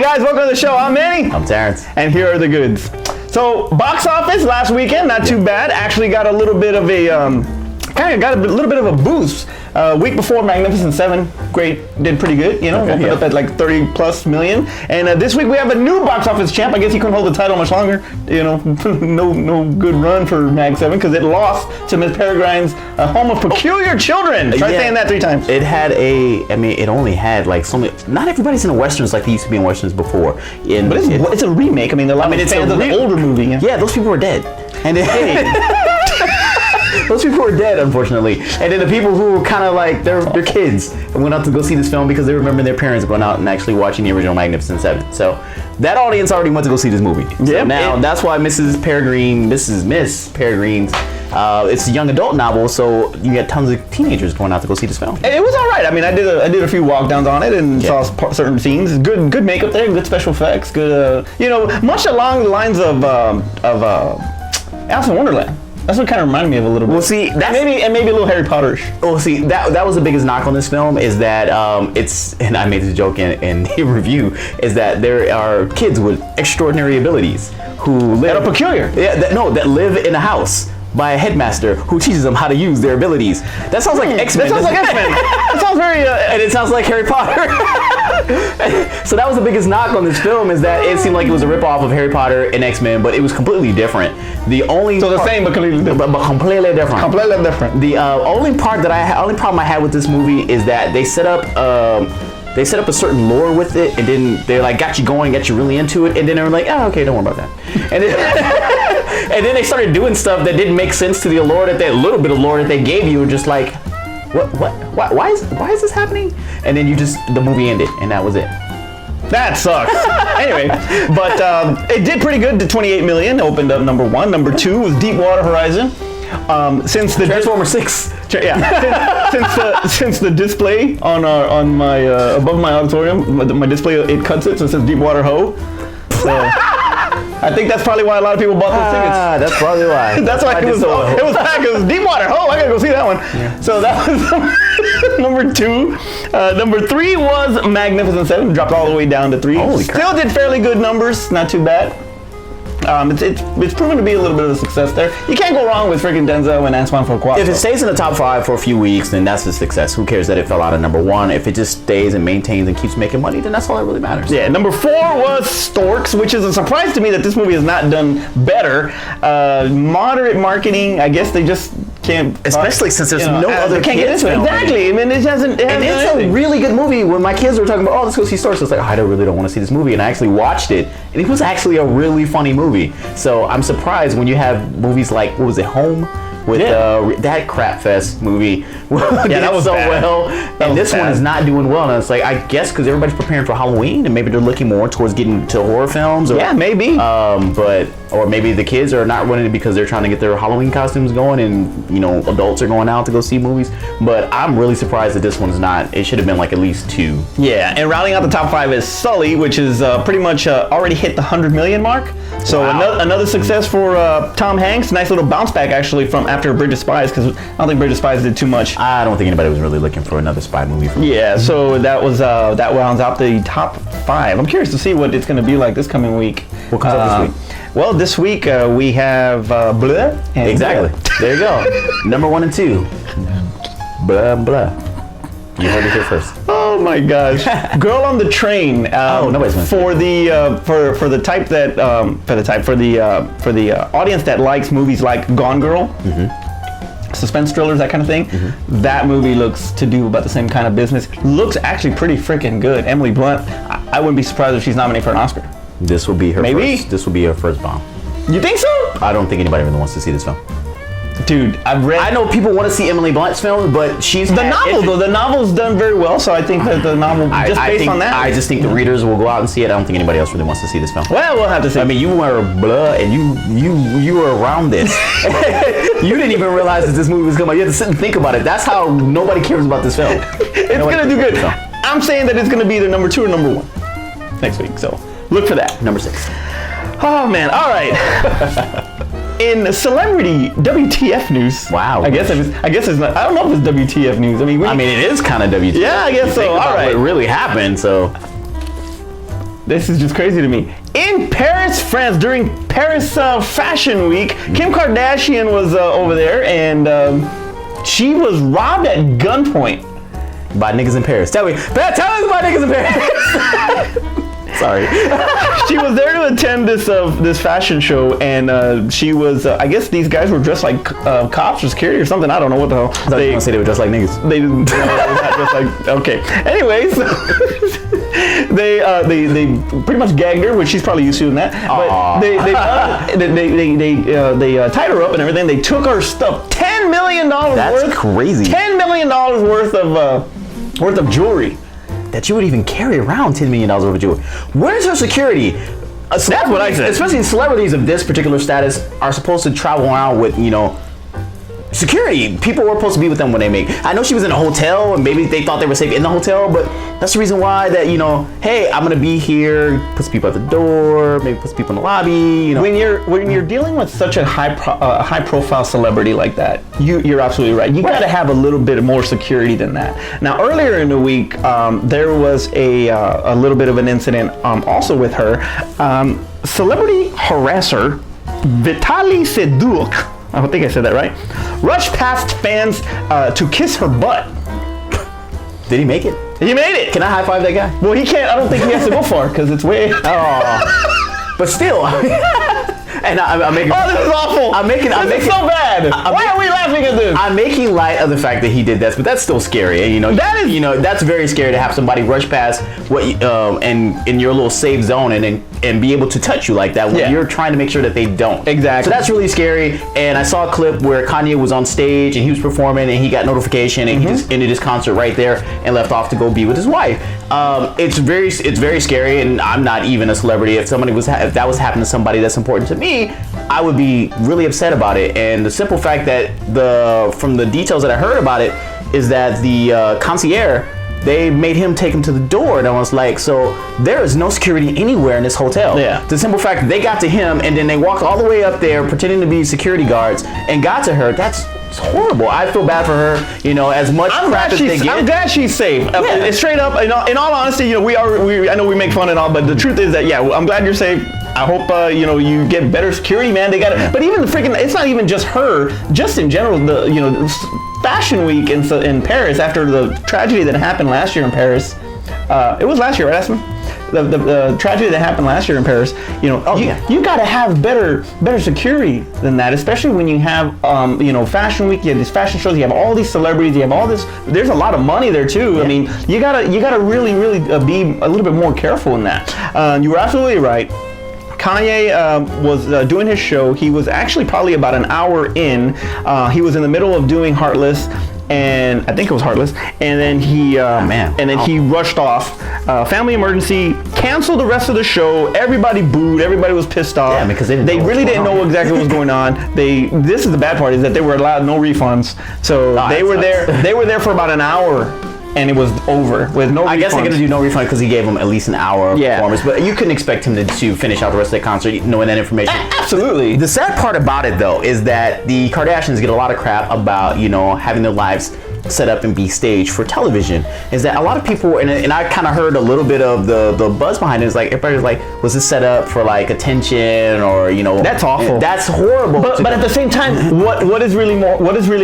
guys, welcome to the show. I'm Manny. I'm Terrence. And here are the goods. So, box office last weekend, not too bad. Actually got a little bit of a, boost. Week before, Magnificent 7, great, did pretty good, you know, opened up at like 30 plus million. And this week we have a new box office champ. I guess he couldn't hold the title much longer. You know, no good run for Mag 7 because it lost to Miss Peregrine's Home of Peculiar Children. Try saying that 3 times. It had it only had like so many, not everybody's in westerns like they used to be in westerns before. But it's a remake. I mean, a lot of fans of the older movie. Yeah, those people were dead. And those people were dead, unfortunately. And then the people who were kind of like, they're kids and went out to go see this film because they remember their parents going out and actually watching the original Magnificent 7. So that audience already went to go see this movie. So now that's why Miss Peregrine's, it's a young adult novel, so you get tons of teenagers going out to go see this film. It was all right. I mean, I did a few walk downs on it and saw certain scenes. Good makeup there, good special effects, good, much along the lines of Alice in Wonderland. That's what kind of reminded me of a little bit. Well, see, maybe a little Harry Potter-ish. Well, see, that was the biggest knock on this film is that and I made this joke in the review, is that there are kids with extraordinary abilities who live that are peculiar. Yeah, that live in a house by a headmaster who teaches them how to use their abilities. That sounds like X-Men. That sounds like X-Men. That sounds very... and it sounds like Harry Potter. So that was the biggest knock on this film, is that it seemed like it was a ripoff of Harry Potter and X-Men, but it was completely different. The same but completely different. But completely different. Completely different. The only problem I had with this movie is that they set up a certain lore with it, and then they like got you going, got you really into it, and then they were like, oh, okay, don't worry about that. And then they started doing stuff that didn't make sense to the lore, that little bit of lore that they gave you, and just like, why is this happening? And then the movie ended, and that was it. That sucks. Anyway, but it did pretty good to 28 million. Opened up number 1. Number 2 was Deepwater Horizon. Since the Transformer 6. Since the display on my above my auditorium, my display, it cuts it, so it says Deepwater Ho. So I think that's probably why a lot of people bought those tickets. That's probably why. That's why it was packed. It was Deepwater Ho. I gotta go see that one. Yeah. So that was number 2. Number 3 was Magnificent 7. Dropped all the way down to 3. Holy crap. Still did fairly good numbers. Not too bad. It's proven to be a little bit of a success there. You can't go wrong with freaking Denzel and Antoine Fuqua. If it stays in the top 5 for a few weeks, then that's a success. Who cares that it fell out of number 1? If it just stays and maintains and keeps making money, then that's all that really matters. Yeah, number 4 was Storks, which is a surprise to me that this movie has not done better. Moderate marketing, I guess they just can't. Especially since there's no other kids film. Exactly. I mean, it hasn't. And it's a really good movie. When my kids were talking about, let's go see Storks, I was like, I really don't want to see this movie, and I actually watched it, and it was actually a really funny movie. So I'm surprised when you have movies like, what was it, Home? With that crap fest movie that was so bad. Well, and this one is not doing well. And it's like, I guess because everybody's preparing for Halloween, and maybe they're looking more towards getting to horror films. Or, maybe. Or maybe the kids are not running it because they're trying to get their Halloween costumes going, and adults are going out to go see movies. But I'm really surprised that this one's not. It should have been like at least 2. Yeah, and rounding out the top 5 is Sully, which is pretty much already hit the 100 million mark. So another success for Tom Hanks. Nice little bounce back actually from after Bridge of Spies, because I don't think Bridge of Spies did too much. I don't think anybody was really looking for another spy movie. So that rounds out the top 5. I'm curious to see what it's going to be like this coming week. What comes out this week? Well, this week we have Blah. Exactly. There you go. Number 1 and 2. Blah blah. You heard it here first. Oh my gosh! Girl on the Train. Nobody's for the audience that likes movies like Gone Girl, suspense thrillers, that kind of thing. That movie looks to do about the same kind of business. Looks actually pretty freaking good. Emily Blunt. I wouldn't be surprised if she's nominated for an Oscar. This will be her. This will be her first bomb. You think so? I don't think anybody really wants to see this film. Dude, I know people want to see Emily Blunt's film, but the novel's done very well, so I think that the novel, based on that. I just think the readers will go out and see it. I don't think anybody else really wants to see this film. Well, we'll have to see. I mean, you were Blah, and you were around this. You didn't even realize that this movie was coming out. You had to sit and think about it. That's how nobody cares about this film. It's going to do good. I'm saying that it's going to be either number 2 or number 1 next week, so look for that. Number 6. Oh, man. All right. In celebrity WTF news. Wow. I guess it's not. I don't know if it's WTF news. I mean, it is kind of WTF. Yeah, I guess so. All right. What really happened? So This is just crazy to me. In Paris, France, during Paris Fashion Week, Kim Kardashian was over there, and she was robbed at gunpoint by niggas in Paris. Tell us about niggas in Paris. Sorry. She was there to attend this fashion show, and she was. I guess these guys were dressed like cops or security or something. I don't know what the hell. I thought you were gonna say they were dressed like niggas. They didn't. They were not dressed like. Okay. Anyways, they pretty much gagged her, which she's probably used to in that. But they tied her up and everything. They took her stuff. $10 million worth. That's crazy. $10 million worth of jewelry. That you would even carry around $10 million worth of jewelry. Where's her security? That's what I said. Especially celebrities of this particular status are supposed to travel around with, security. People were supposed to be with them when they make. I know she was in a hotel and maybe they thought they were safe in the hotel, but that's the reason why that, hey, I'm gonna be here, put some people at the door, maybe put some people in the lobby, When you're dealing with such a high profile celebrity like that, you're absolutely right. You gotta have a little bit more security than that. Now earlier in the week, there was a little bit of an incident also with her. Celebrity harasser Vitaly Seduk, I think I said that right, rushed past fans to kiss her butt. Did he make it? He made it. Can I high five that guy? Well, he can't. I don't think he has to go far because it's way. Oh, but still. And I'm making. Oh, this is awful. This is so bad. Why are we laughing at this? I'm making light of the fact that he did this, but that's still scary. That is. That's very scary to have somebody rush past what and in your little safe zone and be able to touch you like that when you're trying to make sure that they don't. Exactly. So that's really scary. And I saw a clip where Kanye was on stage and he was performing and he got notification and he just ended his concert right there and left off to go be with his wife. It's very scary, and I'm not even a celebrity. If that was happening to somebody that's important to me, I would be really upset about it. And the simple fact that from the details that I heard about it is that the concierge, they made him take him to the door, and I was like, so there is no security anywhere in this hotel. Yeah. The simple fact that they got to him and then they walked all the way up there pretending to be security guards and got to her. That's horrible. I feel bad for her. As much crap as they get. I'm glad she's safe. Yeah. Straight up, in all honesty, I know we make fun and all, but the truth is that I'm glad you're safe. I hope you get better security, man. They got it. But even it's not even just her. Just in general, Fashion Week in Paris after the tragedy that happened last year in Paris. It was last year, right, Aspen? The tragedy that happened last year in Paris. You got to have better security than that, especially when you have Fashion Week. You have these fashion shows. You have all these celebrities. You have all this. There's a lot of money there too. Yeah. I mean, you gotta really be a little bit more careful in that. You were absolutely right. Kanye was doing his show. He was actually probably about an hour in. He was in the middle of doing Heartless, and I think it was Heartless. And then he he rushed off. Family emergency. Canceled the rest of the show. Everybody booed. Everybody was pissed off. Yeah, because they really didn't know exactly what was going on. This is the bad part, is that they were allowed no refunds. So they were there. They were there for about an hour. And it was over with no refunds. I guess they're going to do no refund because he gave him at least an hour of performance. But you couldn't expect him to finish out the rest of the concert knowing that information. Absolutely. The sad part about it, though, is that the Kardashians get a lot of crap about, having their lives set up and be staged for television. Is that a lot of people, and I kind of heard a little bit of the buzz behind it. Is like everybody was like, was this set up for like attention or That's awful. That's horrible. But at the same time, what is really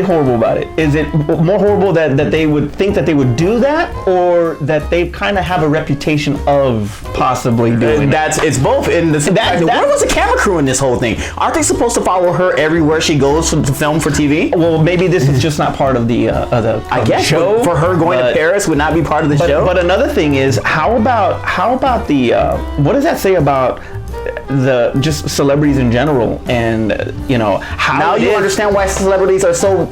horrible about it? Is it more horrible that they would think that they would do that, or that they kind of have a reputation of possibly doing It's both. In the where was the camera crew in this whole thing? Aren't they supposed to follow her everywhere she goes to film for TV? Well, maybe this is just not part of the show. For her going to Paris would not be part of the show. But another thing is, how about the what does that say about the just celebrities in general, and how now you understand why celebrities are so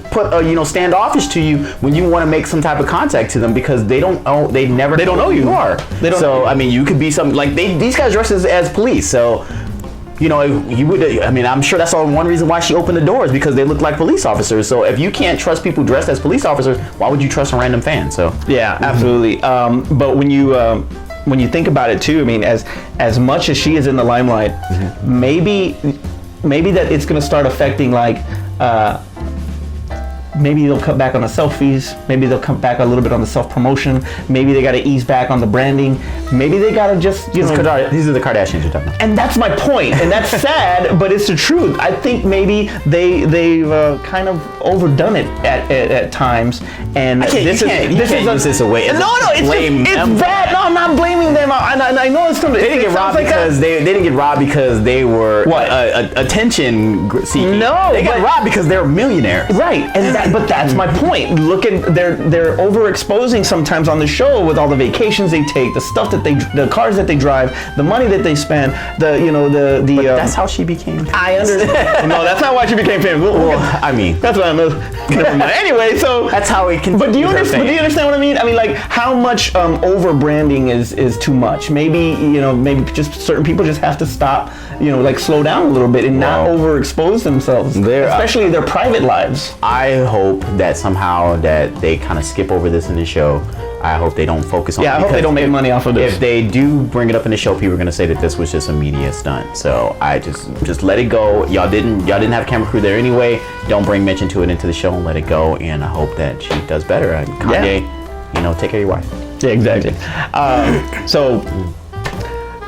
standoffish to you when you want to make some type of contact to them, because they don't know who you are. I mean, you could be something like these guys dress as police, so you would. I mean, I'm sure that's all one reason why she opened the doors, because they look like police officers. So if you can't trust people dressed as police officers, why would you trust a random fan? So yeah, absolutely. But when you think about it too, I mean, as much as she is in the limelight, maybe that it's going to start affecting like maybe they'll cut back on the selfies. Maybe they'll cut back a little bit on the self-promotion. Maybe they got to ease back on the branding. Maybe they got to just, These are the Kardashians you're talking about. And that's my point, and that's sad, but it's the truth. I think maybe they've kind of overdone it at times, and this is a way. No, it's bad. No, I'm not blaming them. I know it's something. They didn't get robbed because they didn't get robbed because they were attention seeking. No, they got robbed because they're millionaires. Right, and but that's my point. Look at they're overexposing sometimes on the show with all the vacations they take, the stuff that the cars that they drive, the money that they spend, that's how she became famous. I understand. No, that's not why she became famous. I mean, that's what I know. Anyway, so that's how it can. But do you understand what I mean? I mean, like, how much over branding is too much? Maybe maybe just certain people just have to stop. Like slow down a little bit and not overexpose themselves, especially their private lives. I hope that somehow that they kind of skip over this in the show. I hope they don't focus on it. Yeah, I hope they don't make money off of this. If they do bring it up in the show, people are going to say that this was just a media stunt. So I just let it go. Y'all didn't have a camera crew there anyway. Don't bring mention to it into the show and let it go. And I hope that she does better. And Kanye, take care of your wife. Yeah, exactly. So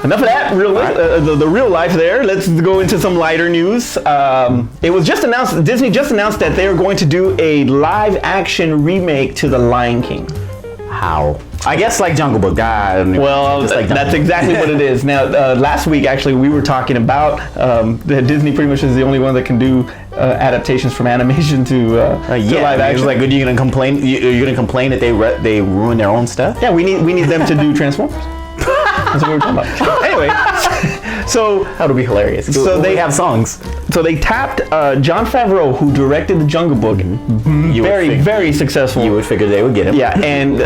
enough of that. The real life there. Let's go into some lighter news. It was just announced. Disney just announced that they are going to do a live-action remake to The Lion King. How? I guess like Jungle Book. Well, that's exactly what it is. Now, last week actually we were talking about that Disney pretty much is the only one that can do adaptations from animation to live action. Like, are you gonna complain? You're gonna complain that they ruin their own stuff? Yeah, we need them to do Transformers. That's what we were talking about. Anyway, so that'll be hilarious. So they have songs. So they tapped Jon Favreau, who directed The Jungle Book. Very successful. You would figure they would get him. Yeah, and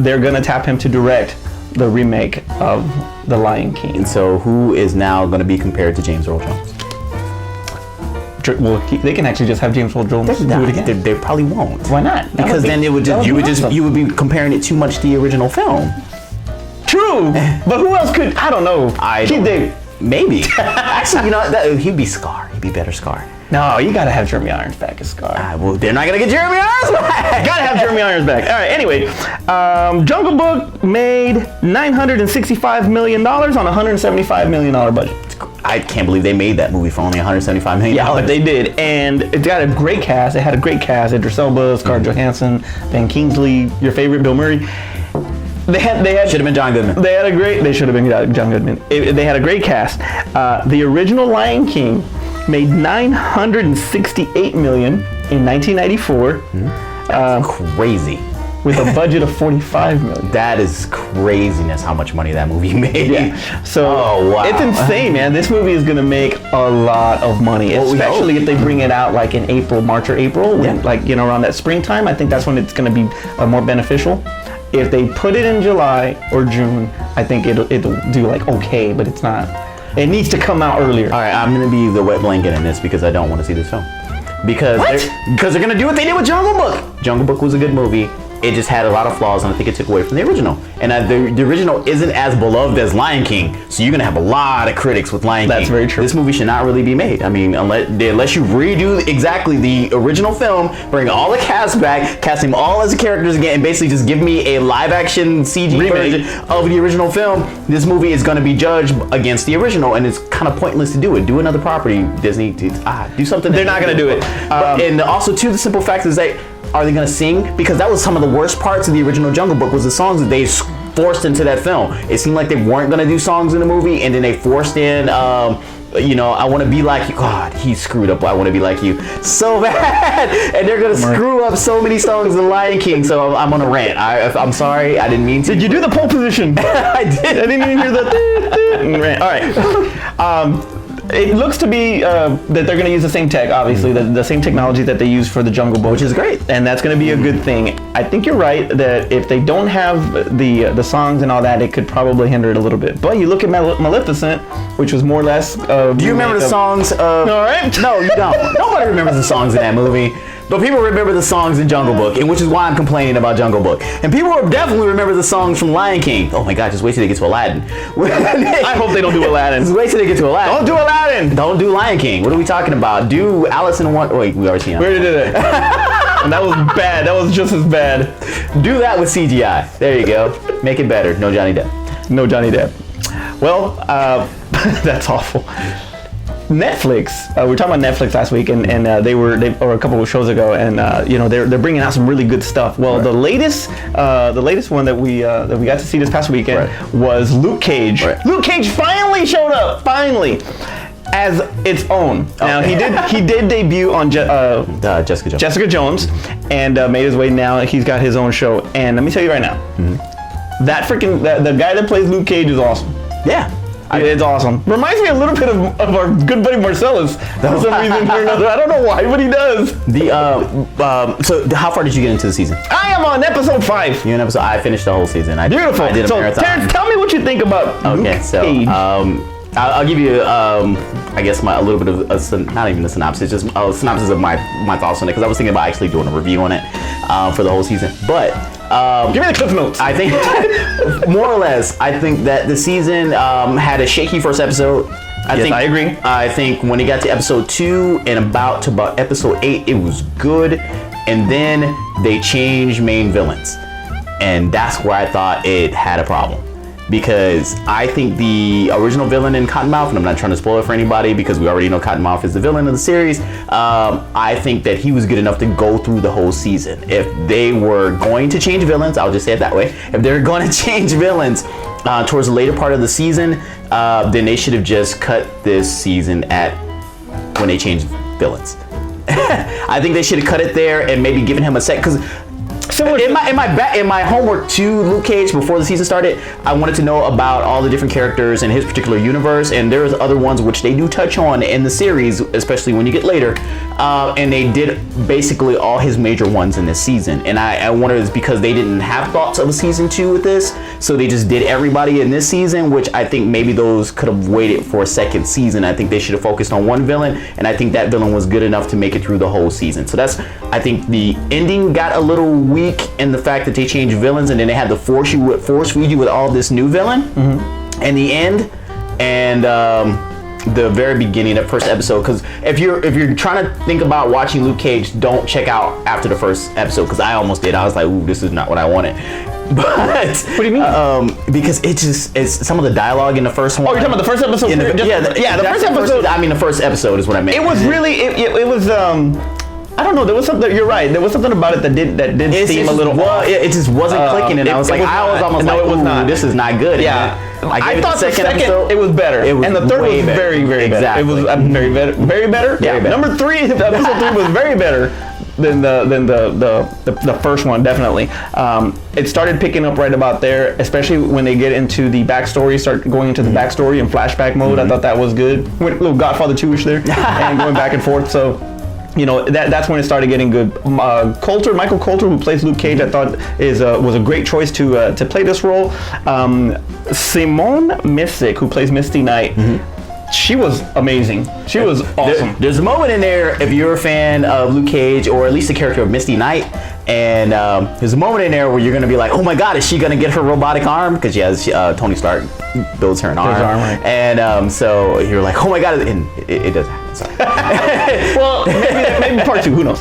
they're gonna tap him to direct the remake of The Lion King. And so who is now going to be compared to James Earl Jones? Well, they can actually just have James Earl Jones do it again. They probably won't. Why not? Because then you would be comparing it too much to the original film. True, but who else could? I don't know. Keith David. Maybe. Actually, he'd be Scar. He'd be better Scar. No, you gotta have Jeremy Irons back as Scar. Well, they're not gonna get Jeremy Irons back. Gotta have Jeremy Irons back. All right. Anyway, Jungle Book made $965 million on a $175 million budget. I can't believe they made that movie for only $175 million. Yeah, but they did, and it got a great cast. It had a great cast: Idris Elba, Scarlett Johansson, Ben Kingsley, your favorite Bill Murray. They had should have been John Goodman. They should have been John Goodman. They had a great cast. The original Lion King made $968 million in 1994. That's crazy. With a budget of $45 million. That is craziness how much money that movie made. Yeah. So it's insane, man. This movie is gonna make a lot of money, especially if they bring it out like in March or April, when, around that springtime. I think that's when it's gonna be more beneficial. If they put it in July or June, I think it'll do like okay, but it's not. It needs to come out earlier. All right, I'm gonna be the wet blanket in this because I don't want to see this film. Because they're gonna do what they did with Jungle Book. Jungle Book was a good movie. It just had a lot of flaws, and I think it took away from the original. And the original isn't as beloved as Lion King, so you're gonna have a lot of critics with Lion King. That's very true. This movie should not really be made. I mean, unless you redo exactly the original film, bring all the cast back, cast them all as characters again, and basically just give me a live-action CG version of the original film. This movie is gonna be judged against the original, and it's kind of pointless to do it. Do another property, Disney. Do something. They're not gonna do it. And also, too, the simple fact is that. Are they going to sing? Because that was some of the worst parts of the original Jungle Book was the songs that they forced into that film. It seemed like they weren't going to do songs in the movie, and then they forced in, I want to be like you. God, he screwed up. I want to be like you so bad, and they're going to screw up so many songs in Lion King. So I'm on a rant. I'm sorry. I didn't mean to. Did you do the pole position? I did. I didn't even hear the rant. All right. It looks to be that they're going to use the same tech, obviously, the same technology that they used for the Jungle Book, which is great, and that's going to be a good thing. I think you're right that if they don't have the songs and all that, it could probably hinder it a little bit. But you look at Maleficent, which was more or less. Do you remember the songs? All right. No, you don't. Nobody remembers the songs in that movie. But people remember the songs in Jungle Book, and which is why I'm complaining about Jungle Book. And people will definitely remember the songs from Lion King. Oh my God, just wait till they get to Aladdin. I hope they don't do Aladdin. Just wait till they get to Aladdin. Don't do Aladdin. Don't do Lion King. What are we talking about? Do Alice in Wonderland. Wait, we already seen it. We already did it. That was bad. That was just as bad. Do that with CGI. There you go. Make it better. No Johnny Depp. No Johnny Depp. Well, that's awful. Netflix. We were talking about Netflix last week, and they were a couple of shows ago, and they're bringing out some really good stuff. Well, the latest one that we got to see this past weekend was Luke Cage. Right. Luke Cage finally showed up. Finally. As its own. Now he did debut on Jessica Jones, and made his way. Now he's got his own show. And let me tell you right now, that freaking the guy that plays Luke Cage is awesome. Yeah. It's awesome. Reminds me a little bit of our good buddy Marcellus for some reason or another. I don't know why, but he does. So how far did you get into the season? I am on episode 5. You're on episode. I finished the whole season. Beautiful. I did a marathon. Terrence, tell me what you think about Luke Cage. I'll give you, I guess, a little bit of not even a synopsis, just a synopsis of my thoughts on it, because I was thinking about actually doing a review on it for the whole season. But give me the cliff notes. I think, more or less, I think that the season had a shaky first episode. I agree. I think when it got to episode 2 and about episode 8, it was good, and then they changed main villains, and that's where I thought it had a problem. Because I think the original villain in Cottonmouth, and I'm not trying to spoil it for anybody because we already know Cottonmouth is the villain of the series, I think that he was good enough to go through the whole season. If they were going to change villains, I'll just say it that way, if they're going to change villains towards the later part of the season, then they should have just cut this season at when they changed villains. I think they should have cut it there and maybe given him a set, because in my homework to Luke Cage before the season started, I wanted to know about all the different characters in his particular universe, and there's other ones which they do touch on in the series, especially when you get later, and they did basically all his major ones in this season. And I wonder, it's because they didn't have thoughts of a season 2 with this, so they just did everybody in this season, which I think maybe those could have waited for a second season. I think they should have focused on one villain, and I think that villain was good enough to make it through the whole season. So I think the ending got a little weak in the fact that they changed villains, and then they had to force feed you with all this new villain. And the end and the very beginning of first episode, because if you're trying to think about watching Luke Cage, don't check out after the first episode, because I almost did. I was like, ooh, this is not what I wanted. But what do you mean? Because it's some of the dialogue in the first one. Oh, you're talking about the first episode? The first episode. The first episode is what I meant. It was really it was I don't know. There was something. You're right. There was something about it that did seem a little off. It just wasn't clicking, and I was almost like, it was not. This is not good. Yeah. I thought the second episode, it was better, and the third was very, very better. It was very better. Yeah. Number 3, episode 3 was very better than the first one, definitely. It started picking up right about there, especially when they get into the backstory, start going into the backstory in flashback mode. I thought that was good. Went a little Godfather 2-ish there, and going back and forth. So, that's when it started getting good. Michael Coulter, who plays Luke Cage, I thought was a great choice to play this role. Simone Missick, who plays Misty Knight, she was amazing. She was awesome. There's a moment in there, if you're a fan of Luke Cage, or at least the character of Misty Knight, and there's a moment in there where you're going to be like, oh my God, is she going to get her robotic arm? Because Tony Stark builds her an arm. Right. And so you're like, oh my God, and it does happen. Sorry. Well, maybe part 2, who knows?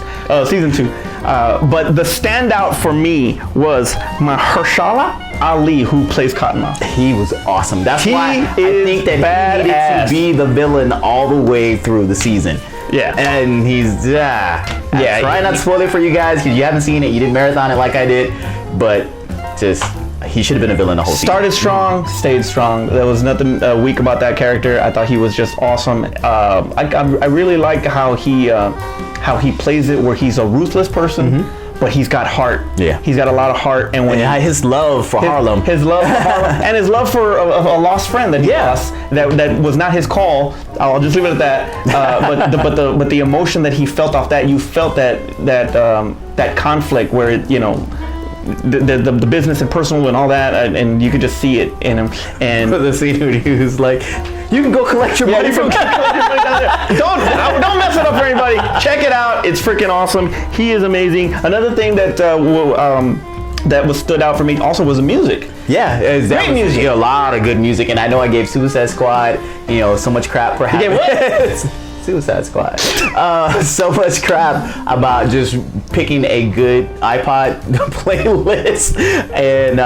Season 2. But the standout for me was Mahershala Ali, who plays Cottonmouth. He was awesome. That's why I think that he needed to be the villain all the way through the season. Yeah. And he's, try not to spoil it for you guys, because you haven't seen it, you didn't marathon it like I did, but he should have been a villain the whole season. Started strong, stayed strong. There was nothing weak about that character. I thought he was just awesome. I really like how he plays it, where he's a ruthless person, but he's got heart. Yeah. He's got a lot of heart. And when his love for Harlem. His love for Harlem. And his love for a lost friend that he lost, that was not his call. I'll just leave it at that. But the emotion that he felt off that, you felt that conflict where the business and personal and all that, and you could just see it in him. And the scene where he was like, you can go collect your money from don't mess it up for anybody. Check it out. It's freaking awesome. He is amazing. Another thing that was stood out for me also was the music. Yeah, great music. A lot of good music, and I know I gave Suicide Squad, so much crap for having Suicide Squad. So much crap about just picking a good iPod playlist, and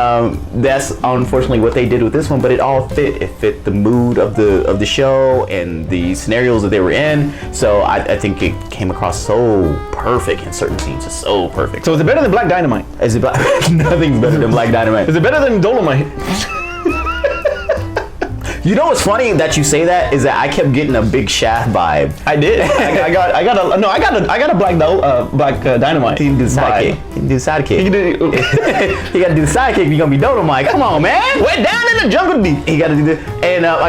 that's unfortunately what they did with this one. But it all fit. It fit the mood of the show and the scenarios that they were in. So I think it came across so perfect in certain scenes. Just so perfect. So is it better than Black Dynamite? Is it nothing's better than Black Dynamite? Is it better than Dolomite? You know what's funny that you say that is that I kept getting a Big Shaft vibe. I did. I got a Black Dynamite. He can do the sidekick. He can do the sidekick. He got to do the sidekick. You're gonna be Dolomite. Come on, man. We're down in the jungle deep. He got to do this. And now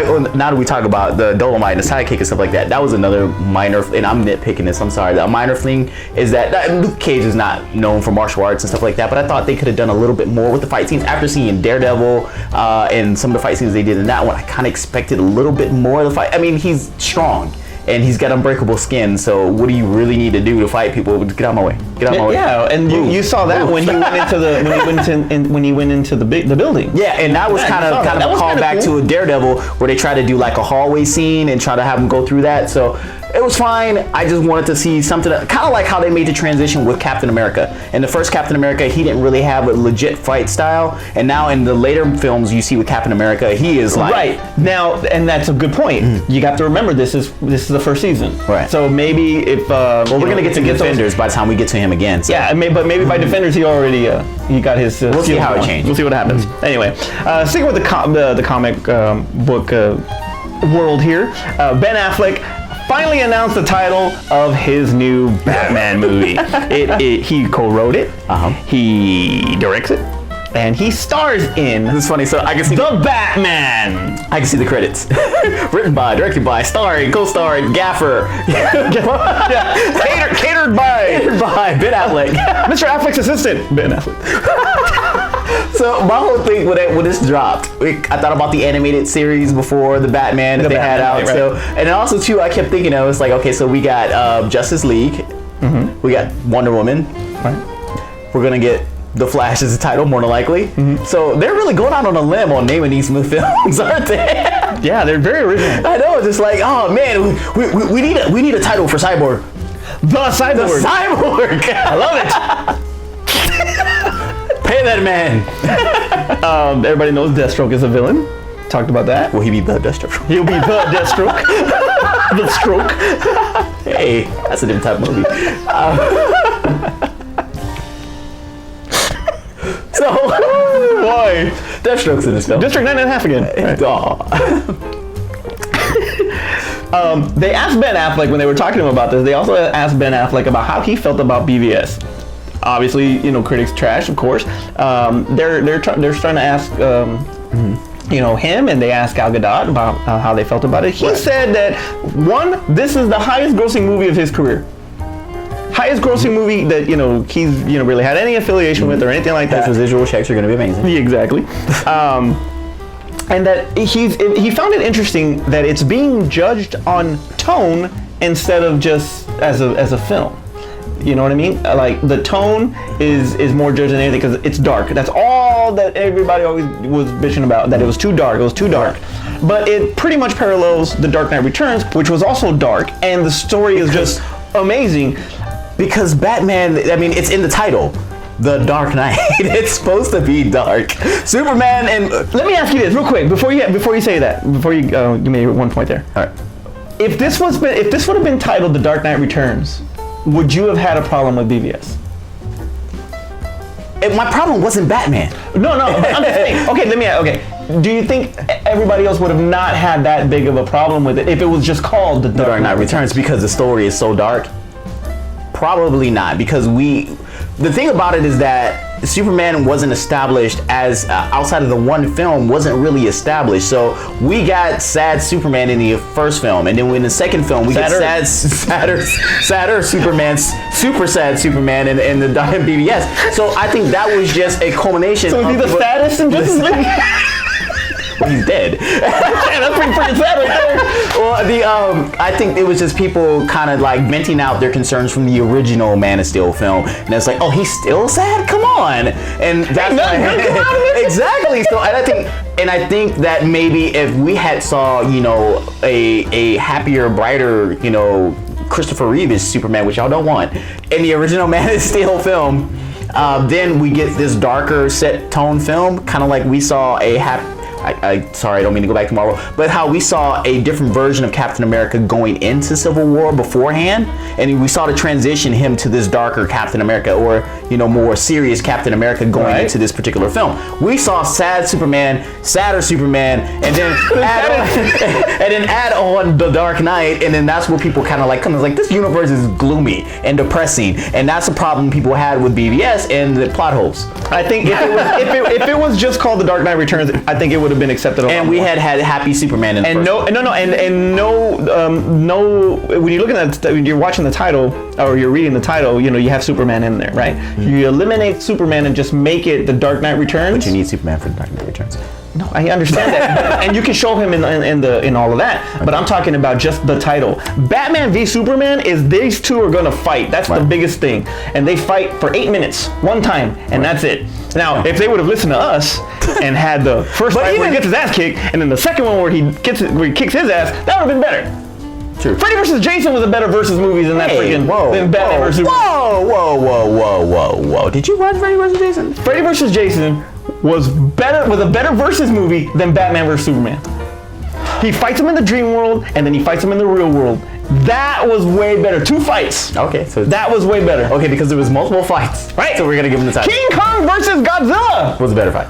that we talk about the Dolomite and the sidekick and stuff like that, that was another minor. And I'm nitpicking this. I'm sorry. A minor thing is that Luke Cage is not known for martial arts and stuff like that. But I thought they could have done a little bit more with the fight scenes after seeing Daredevil and some of the fight scenes they did in that one. I kind of expected a little bit more of the fight. I mean, he's strong and he's got unbreakable skin, so what do you really need to do to fight people? Get out of my way. Get out of my way. Yeah, and you saw that when he went into the building. Yeah, and that was kind of a callback to a Daredevil where they tried to do like a hallway scene and try to have him go through that. So it was fine. I just wanted to see something kind of like how they made the transition with Captain America. In the first Captain America, he didn't really have a legit fight style, and now in the later films you see with Captain America, he is like right now, and that's a good point. You got to remember this is the first season, right? So maybe if we're gonna get to Defenders by the time we get to him again. So. Yeah, but maybe by Defenders he already he got his. We'll see how it changes. We'll see what happens. Anyway, sticking with the comic book world here, Ben Affleck finally announced the title of his new Batman movie. He co-wrote it. He directs it. And he stars in. This is funny. So I can see the Batman. I can see the credits. Written by, directed by, starring, co-starring, gaffer. Catered by Ben Affleck. Mr. Affleck's assistant, Ben Affleck. So my whole thing when this dropped, I thought about the animated series before the Batman that they had out. Right. So, and then also too, I kept thinking, I was like, okay, so we got Justice League, we got Wonder Woman, right. We're gonna get The Flash as the title, more than likely. So they're really going out on a limb on naming these films, aren't they? Yeah, they're very original. I know, just like, oh man, we need a title for Cyborg. The Cyborg. The Cyborg. I love it. Pay that man. Everybody knows Deathstroke is a villain. Talked about that. Will he be the Deathstroke? He'll be the Deathstroke. The Stroke. Hey, that's a different type of movie. So, why? Deathstroke's in this film. District 9.5 again. Right. They asked Ben Affleck when they were talking to him about this. They also asked Ben Affleck about how he felt about BVS. Obviously, critics trash, of course. They're trying to ask, him, and they asked Gal Gadot about how they felt about it. He said that this is the highest grossing movie of his career. Highest grossing movie that he's really had any affiliation with or anything like that. His residual checks are going to be amazing. Yeah, exactly. And that he found it interesting that it's being judged on tone instead of just as a film. You know what I mean? Like the tone is more judged than anything because it's dark. That's all that everybody always was bitching about. That it was too dark. It was too dark. But it pretty much parallels The Dark Knight Returns, which was also dark, and the story is just amazing. Because Batman, I mean, it's in the title, The Dark Knight. It's supposed to be dark. Superman and let me ask you this real quick before you say that. Before you give me one point there. All right. If this would have been titled The Dark Knight Returns, would you have had a problem with BVS? My problem wasn't Batman. No. I'm just saying. Okay. Do you think everybody else would have not had that big of a problem with it if it was just called The Dark Knight Returns because the story is so dark? Probably not, because the thing about it is that Superman wasn't established as outside of the one film wasn't really established. So we got sad Superman in the first film, and then in the second film we get sadder Superman, super sad Superman in the BVS. So I think that was just a culmination. So is he the saddest in Justice League? He's dead. Man, that's pretty freaking sad right there. Well, I think it was just people kind of like venting out their concerns from the original Man of Steel film, and it's like, oh, he's still sad? Come on, and that's exactly. So, and I think that maybe if we had saw, you know, a happier, brighter, you know, Christopher Reeve is Superman, which y'all don't want, in the original Man of Steel film, then we get this darker set tone film, kind of like we saw sorry, I don't mean to go back to Marvel, but how we saw a different version of Captain America going into Civil War beforehand, and we saw the transition him to this darker Captain America, or, you know, more serious Captain America going into this particular film. We saw sadder Superman, and then add on the Dark Knight, and then that's where people kind of like come like, this universe is gloomy and depressing, and that's a problem people had with BVS and the plot holes. I think if it was just called The Dark Knight Returns, I think it would have been accepted. And we had happy Superman in the first one. When you're looking at when you're watching the title or you're reading the title, you know, you have Superman in there, right? Mm-hmm. You eliminate Superman and just make it The Dark Knight Returns. But you need Superman for The Dark Knight Returns. No, I understand that, and you can show him in all of that. But I'm talking about just the title. Batman v Superman is these two are gonna fight. That's the biggest thing, and they fight for 8 minutes, one time, and that's it. Now, if they would have listened to us and had the first fight where he gets his ass kicked, and then the second one where he kicks his ass, that would have been better. True. Freddy vs. Jason was a better versus movie than that freaking than Batman vs. Superman. Whoa. Did you watch Freddy vs. Jason? Freddy vs. Jason was a better versus movie than Batman vs. Superman. He fights him in the dream world, and then he fights him in the real world. That was way better. 2 fights. Okay, so that was way better. Okay, because there was multiple fights. Right. So we're gonna give him the title. King Kong versus Godzilla was a better fight.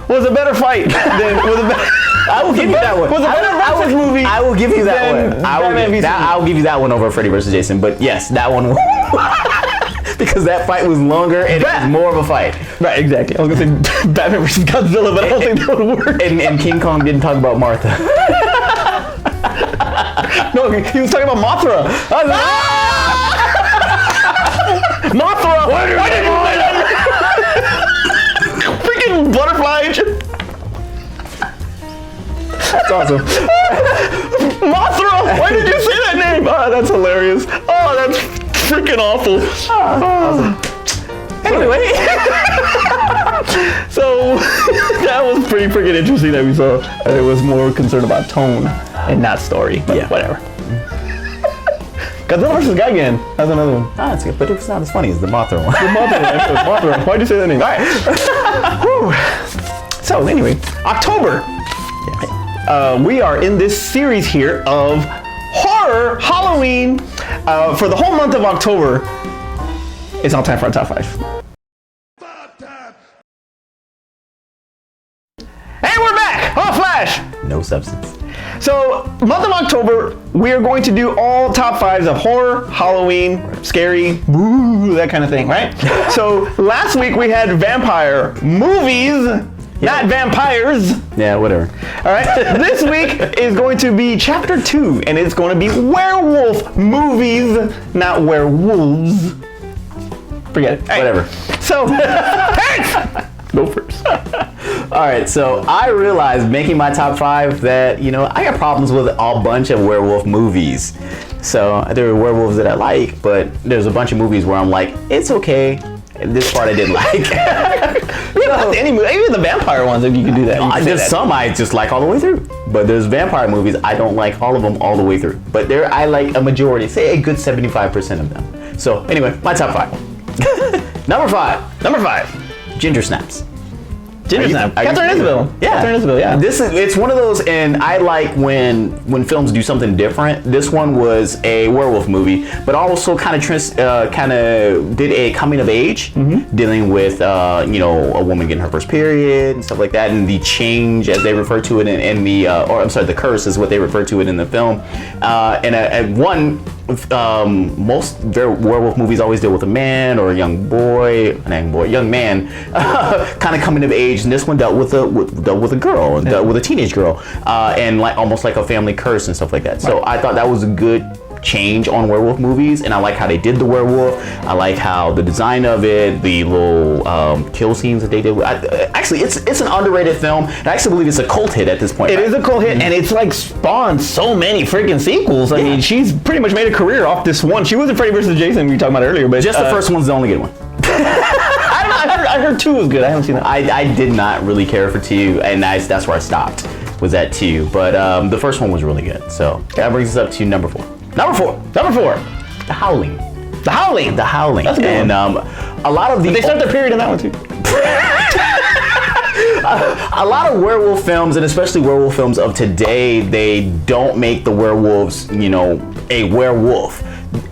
I will give you that one. Was a better versus movie. I will give you that one. I'll give you that one over Freddy vs. Jason. But yes, that one. Because that fight was longer and it was more of a fight. Right, exactly. I was gonna say Batman vs. Godzilla, but I don't think that would work. And King Kong didn't talk about Martha. No, he was talking about Mothra. Mothra! Why did you say that? Freaking butterfly engine. That's awesome. Mothra! Why did you say that name? Oh, that's hilarious. Oh, that's freaking awful. Awesome. Anyway. So that was pretty freaking interesting that we saw that it was more concerned about tone and not story, but whatever. Godzilla vs. Gigan. That's another one. Ah, it's good, but it's not as funny as the Mothra one. The Mothra one. Why'd you say that name? All right. So anyway, October. Yes. We are in this series here of horror Halloween. For the whole month of October, it's now time for our top 5. And we're back on Flash. No substance. So, month of October, we are going to do all top 5s of horror, Halloween, scary, woo, that kind of thing, right? So, last week we had vampire movies, not vampires. Yeah, whatever. All right. This week is going to be chapter 2, and it's going to be werewolf movies, not werewolves. Forget it. Whatever. So, Terrence, go first. All right, so I realized making my top 5 that, you know, I got problems with a bunch of werewolf movies. So there are werewolves that I like, but there's a bunch of movies where I'm like, it's okay. And this part I didn't like. Any movie, even the vampire ones, if you can do that. There's some I just like all the way through, but there's vampire movies I don't like all of them all the way through. But I like a majority, say a good 75% of them. So anyway, my top 5. Number 5, Ginger Snaps. Catherine Isabel. Yeah. It's one of those, and I like when films do something different. This one was a werewolf movie, but also kind of did a coming of age, dealing with a woman getting her first period and stuff like that, and the change as they refer to it in the the curse is what they refer to it in the film. Most werewolf movies always deal with a man or a young man, kind of coming of age, and this one dealt with a girl, and dealt with a teenage girl, and like almost like a family curse and stuff like that. So I thought that was a good change on werewolf movies, and I like how they did the werewolf. I like how the design of it, the little kill scenes that they did. Actually, it's an underrated film, and I actually believe it's a cult hit at this point. It is a cult hit, and it's like spawned so many freaking sequels. I mean, she's pretty much made a career off this one. She was in Freddy vs. Jason we were talking about earlier, but just the first one's the only good one. I heard 2 was good. I haven't seen that. I did not really care for 2, and that's where I stopped. Was at 2, but the first one was really good. So that brings us up to number 4. Number 4. The Howling. The Howling. That's a good one. A lot of the they start their period in that one too. A lot of werewolf films, and especially werewolf films of today, they don't make the werewolves, a werewolf.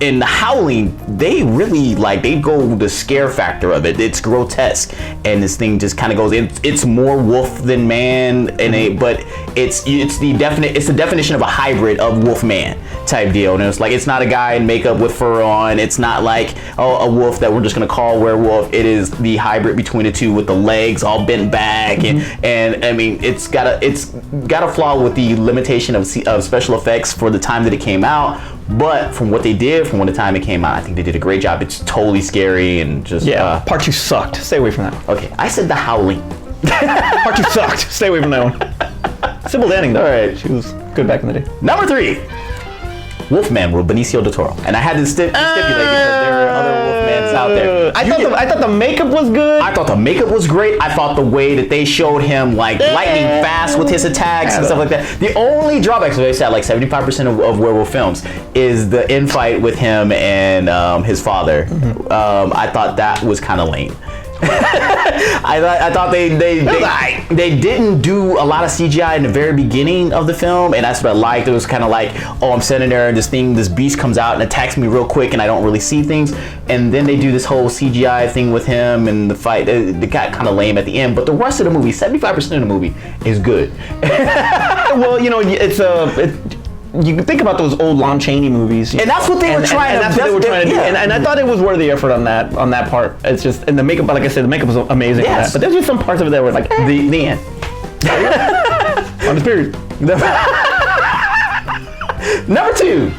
In The Howling, they really they go the scare factor of it. It's grotesque, and this thing just kind of goes in. It's more wolf than man, but it's the definition of a hybrid of wolf man type deal. And it's not a guy in makeup with fur on. It's not like a wolf that we're just gonna call werewolf. It is the hybrid between the two with the legs all bent back, and I mean it's got a flaw with the limitation of special effects for the time that it came out. But from what they did, from when the time it came out, I think they did a great job. It's totally scary and just... Yeah, part 2 sucked. Stay away from that. Okay, I said The Howling. Part 2 sucked. Stay away from that one. Sybil Danning, though. All right. She was good back in the day. Number 3. Wolfman with Benicio del Toro. And I had to stipulate because there are other Wolfmans out there. I thought the makeup was good. I thought the makeup was great. I thought the way that they showed him lightning fast with his attacks and stuff like that. The only drawback, so they said 75% of werewolf films is the infight with him and his father. I thought that was kind of lame. I thought they didn't do a lot of CGI in the very beginning of the film, and that's what I liked. It was kind of I'm sitting there and this beast comes out and attacks me real quick, and I don't really see things. And then they do this whole CGI thing with him and the fight. It got kind of lame at the end, but the rest of the movie, 75% of the movie, is good. Well, you can think about those old Lon Chaney movies, and that's what they were trying to do. And I thought it was worth the effort on that part. It's just, and the makeup, like I said, the makeup was amazing. Yes. But there's just some parts of it that were the end. On the period. Number 2.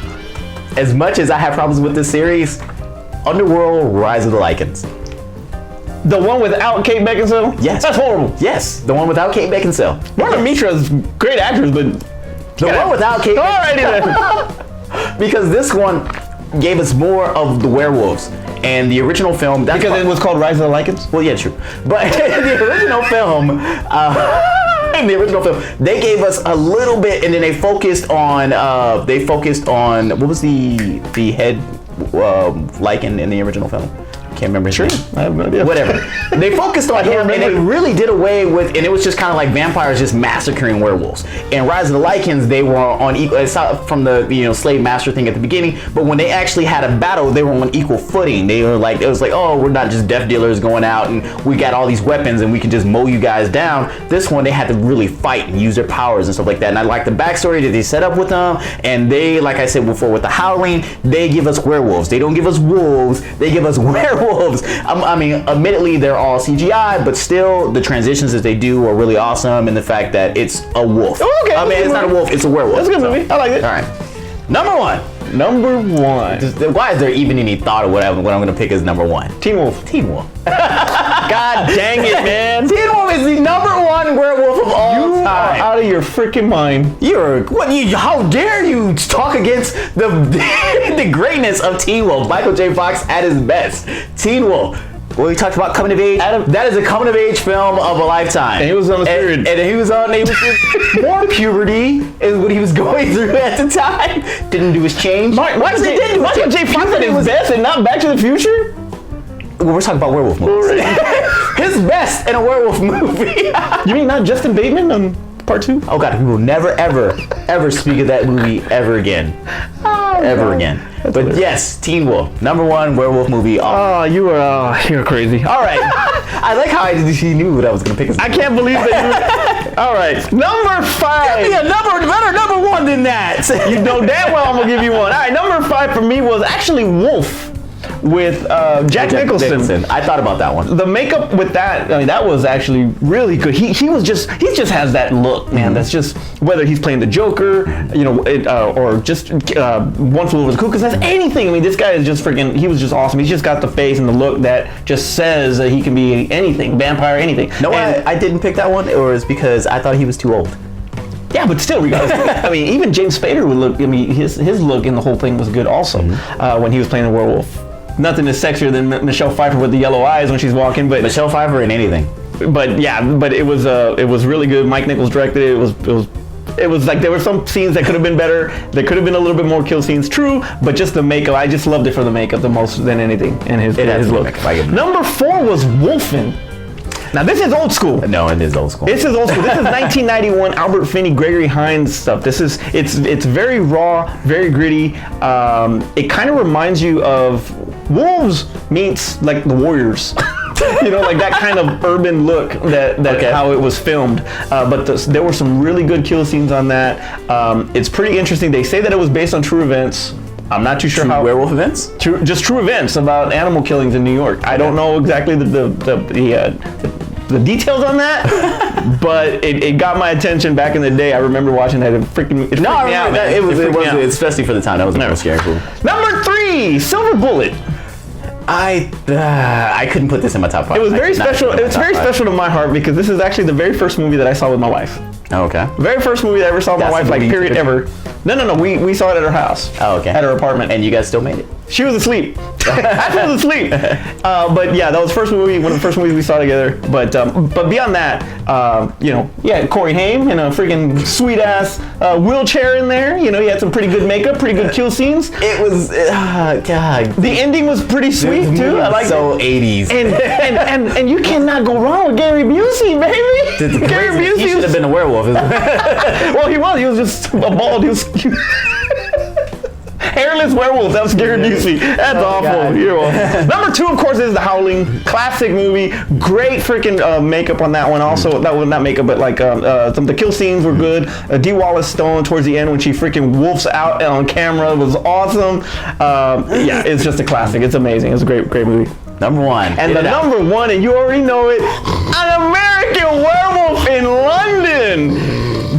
As much as I have problems with this series, Underworld: Rise of the Lycans. The one without Kate Beckinsale? Yes. That's horrible. Yes, the one without Kate Beckinsale. Marla Mitra's great actress, but the one without Kate Beckinsale. Because this one gave us more of the werewolls. And the original film... Because it was called Rise of the Lycans? Well, yeah, true. But the original film... they gave us a little bit, and then they focused on... what was the head Lycan in the original film? Can't remember his name. I have no idea. Whatever. They focused on him, and they really did away with, and it was just kind of like vampires just massacring werewolves. In Rise of the Lycans, they were on equal, aside from the slave master thing at the beginning, but when they actually had a battle, they were on equal footing. They were it was oh, we're not just death dealers going out and we got all these weapons and we can just mow you guys down. This one, they had to really fight and use their powers and stuff like that. And I like the backstory that they set up with them. And they, like I said before, with the Howling, they give us werewolves. They don't give us wolves. They give us werewolves. I mean, admittedly, they're all CGI, but still, the transitions that they do are really awesome, and the fact that it's a wolf. Oh, okay. I mean, it's not a wolf; it's a werewolf. That's a good movie. I like it. All right, number 1. Number 1. Why is there even any thought of what I'm going to pick as number 1? Teen Wolf. Teen Wolf. God dang it, man! Teen Wolf is the number 1 werewolf of all time. You are out of your freaking mind. How dare you talk against the greatness of Teen Wolf? Michael J. Fox at his best. Teen Wolf. Well, we talked about coming of age. That is a coming of age film of a lifetime. And he was on the period. And he was more puberty is what he was going through at the time. Didn't do his change. Michael J. Fox at his best and not Back to the Future? Well, we're talking about werewolf movies. His best in a werewolf movie. You mean not Justin Bateman on part 2? Oh God, we will never, ever speak of that movie ever again. Again. That's but hilarious. Yes, Teen Wolf, number 1 werewolf movie. You're crazy. All right. I like how he knew what I was going to pick. I can't believe that you... All right, number 5. Give me a better number 1 than that. You know damn well I'm going to give you one. All right, number 5 for me was actually Wolf. with Jack Nicholson. I thought about that one. The makeup with that, I mean, that was actually really good. He just has that look, man. That's just, whether he's playing the Joker, you know, or just One Flew Over the Cuckoo's Nest, anything. I mean, this guy is just freaking, he was just awesome. He's just got the face and the look that just says that he can be anything, vampire, anything. No, I didn't pick that one, or it's because I thought he was too old. Yeah, but still, regardless. I mean, even James Spader would look, I mean, his look in the whole thing was good also, when he was playing the werewolf. Nothing is sexier than Michelle Pfeiffer with the yellow eyes when she's walking, but Michelle Pfeiffer in anything. But yeah, but it was really good. Mike Nichols directed it. It was like there were some scenes that could have been better. There could have been a little bit more kill scenes, true, but just the makeup. I just loved it for the makeup the most than anything, and his look. Number 4 was Wolfen. Now this is old school. No, it is old school. This is old school. This is 1991 Albert Finney, Gregory Hines stuff. It's very raw, very gritty. It kind of reminds you of Wolves meets like the Warriors. You know, like that kind of urban look that how it was filmed. But there were some really good kill scenes on that. It's pretty interesting. They say that it was based on true events. I'm not too sure how. Werewolf events? Just true events about animal killings in New York. I don't know exactly the details on that, but it got my attention back in the day. I remember watching that. It freaked me out. It was especially for the time. That was a scary movie. Number 3, Silver Bullet. I couldn't put this in my top 5. It was very special. It's very special to my heart because this is actually the very first movie that I saw with my wife. Oh, okay. Very first movie I ever saw with my wife, like period ever. No. We saw it at her house. Oh, okay. At her apartment. And you guys still made it? She was asleep. I was asleep. But yeah, that was one of the first movies we saw together. But beyond that, Corey Haim in a freaking sweet ass wheelchair in there. You know, he had some pretty good makeup, pretty good kill scenes. It was God. The ending was pretty sweet too. I like so 80s. And you cannot go wrong with Gary Busey, baby. Gary Busey. He should have been a werewolf. Well, he was. He was just a bald. He was hairless werewolf. That was Gary Busey. That's awful. You're awful. Number 2, of course, is The Howling. Classic movie. Great freaking makeup on that one. Also, that was not makeup, but like some of the kill scenes were good. Dee Wallace Stone towards the end when she freaking wolfs out on camera was awesome. Yeah, it's just a classic. It's amazing. It's a great movie. Number 1. And the number 1, and you already know it, An American Werewolf in London.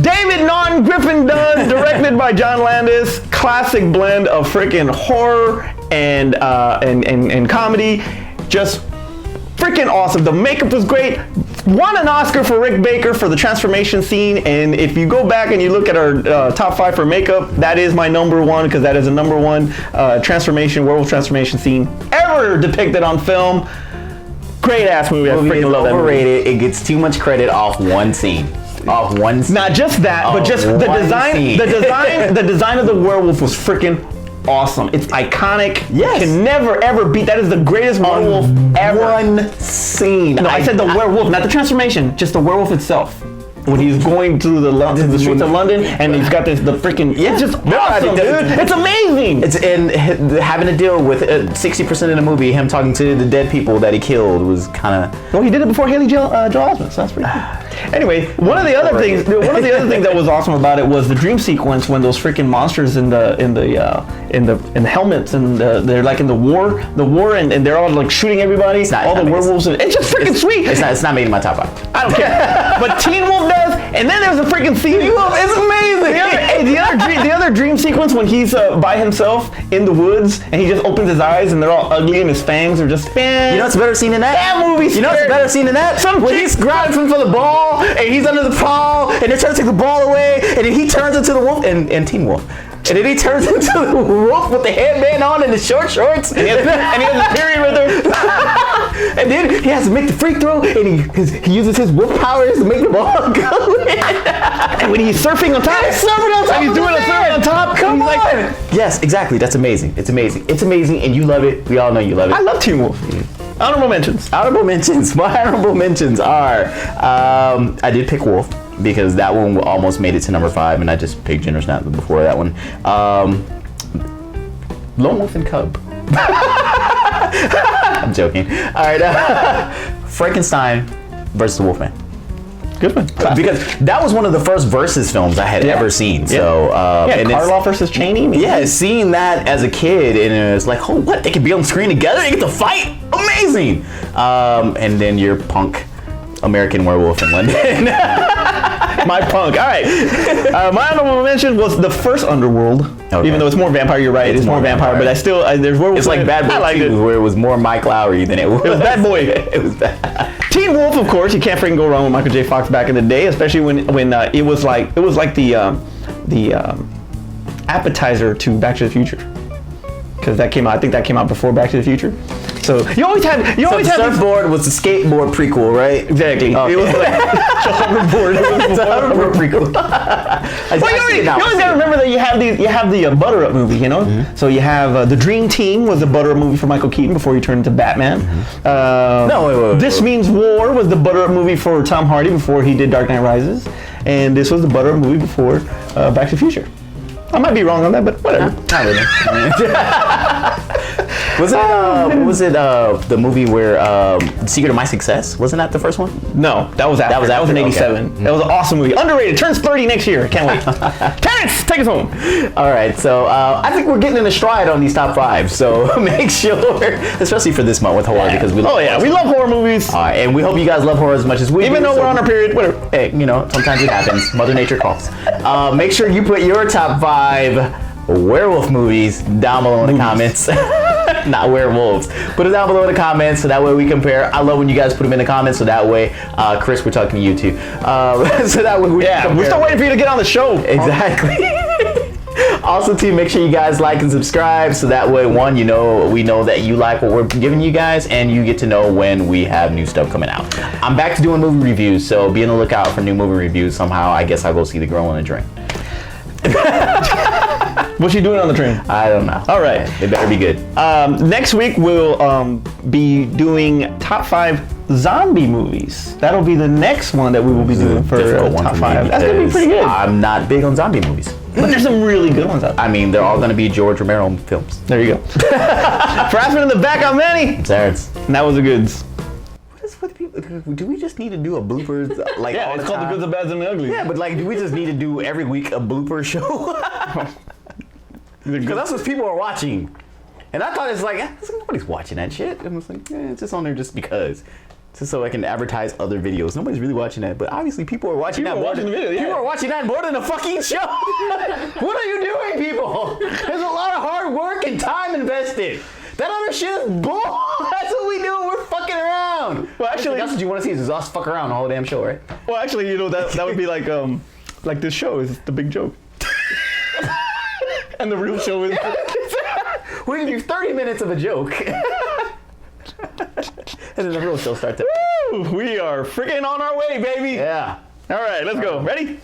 David Naughton, Griffin Dunn, directed by John Landis. Classic blend of freaking horror and comedy. Just freaking awesome. The makeup was great. Won an Oscar for Rick Baker for the transformation scene. And if you go back and you look at our top 5 for makeup, that is my number 1 because that is a number 1 werewolf transformation scene ever depicted on film. Great ass movie. I freaking love that movie. Overrated. It gets too much credit off one scene. Not just that, but just the design. The design of the werewolf was freaking awesome. It's iconic. Yes. You can never ever beat. That is the greatest werewolf ever. One scene. No, I said the werewolf, not the transformation. Just the werewolf itself. When he's going through the streets of London and he's got the freaking. Yeah. It's just awesome, dude. It's amazing. It's having to deal with 60% of the movie, him talking to the dead people that he killed was kind of. Well, he did it before Haley Joel Osment, so that's pretty cool. Anyway, one of the other things that was awesome about it was the dream sequence when those freaking monsters in the helmets and they're like in the war and they're all like shooting everybody. All the werewolves. It's just freaking sweet. It's not made in my top 5. I don't care. But Teen Wolf does, and then there's a freaking scene. It's amazing. The other dream sequence when he's by himself in the woods and he just opens his eyes and they're all ugly and his fangs are just. You know what's a better scene than that? That movie. You know what's a better scene than that? When he's grabbing for the ball and he's under the pole and they're trying to take the ball away and then he turns into the wolf and Teen Wolf. And then he turns into the wolf with the headband on and the short shorts. And he has a period with her. And then he has to make the free throw and he uses his wolf powers to make the ball go in. And when he's surfing on top. He's surfing on top. And he's doing a surf on top. Come on. Yes, exactly. That's amazing. It's amazing. It's amazing and you love it. We all know you love it. I love Teen Wolf. Honorable mentions. My honorable mentions are, I did pick Wolf because that one almost made it to number 5 and I just picked Ginger Snap before that one. Lone Wolf and Cub. I'm joking. All right. Frankenstein versus the Wolfman. Good one. Classic. Because that was one of the first Versus films I had ever seen. So, and Karloff versus Chaney. Yeah, seeing that as a kid, and it was like, oh, what? They could be on screen together. They get to fight. Amazing. And then your punk American Werewolf in London. My punk. All right. My honorable mention was the first Underworld. Okay. Even though it's more vampire, you're right. It's more vampire, but I still there's werewolf. It's like Bad Boy 2, where it was more Mike Lowry than it was. It was Bad Boy. It was bad. Teen Wolf, of course. You can't freaking go wrong with Michael J. Fox back in the day, especially when it was like the appetizer to Back to the Future, because that came out. I think that came out before Back to the Future. So you always had the surfboard was the skateboard prequel, right? Exactly. Okay. It was like the hoverboard. It's a hoverboard prequel. You always gotta remember that you have the Butter Up movie, you know. Mm-hmm. So you have the Dream Team was the Butter Up movie for Michael Keaton before he turned into Batman. Mm-hmm. This Means War was the Butter Up movie for Tom Hardy before he did Dark Knight Rises, and this was the Butter Up movie before Back to the Future. I might be wrong on that, but whatever. Not really. Was it the movie where Secret of My Success? Wasn't that the first one? No, that was after. That was in '87. Okay. That was an awesome movie. Underrated. Turns 30 next year. Can't wait. Terrence, take us home. All right, so I think we're getting in a stride on these top 5. So make sure, especially for this month with horror, because we love. We love horror movies. All right, and we hope you guys love horror as much as we do. Even though we're on our period, whatever. Hey, sometimes it happens. Mother Nature calls. Make sure you put your top 5 werewolf movies down below in the comments. Not werewolves. Put it down below in the comments so that way we compare. I love when you guys put them in the comments so that way, Chris, we're talking to you too. So that way we're still waiting for you to get on the show. Exactly. Also, too, make sure you guys like and subscribe so that way, one, we know that you like what we're giving you guys, and you get to know when we have new stuff coming out. I'm back to doing movie reviews, so be on the lookout for new movie reviews. Somehow, I guess I'll go see The Girl on the Train. What's she doing on the train? I don't know. All right. It better be good. Next week, we'll be doing top 5 zombie movies. That'll be the next one that we will be doing for top 5. That's going to be pretty good. I'm not big on zombie movies. But there's some really good ones out there. I mean, they're all going to be George Romero films. There you go. For Aspen in the back, I'm Manny. It's Terrence. And that was the goods. Do we just need to do a bloopers all it's the called time? The Goods, the Bads, and the Uglies. Yeah, but do we just need to do every week a blooper show? Because that's what people are watching. And I thought it's like, nobody's watching that shit. And I was like, it's just on there just because. Just so I can advertise other videos. Nobody's really watching that, but obviously people are watching that more than the video. People are watching that more than a fucking show. What are you doing, people? There's a lot of hard work and time invested. That other shit is bull. That's what we do. We're fucking around. Well, actually, that's what you want to see is us fuck around the whole damn show, right? Well, actually, that would be like this show is the big joke. And the real show is... We're going to do 30 minutes of a joke. And then the real show starts to... Woo! We are freaking on our way, baby. Yeah. All right, let's go. Ready?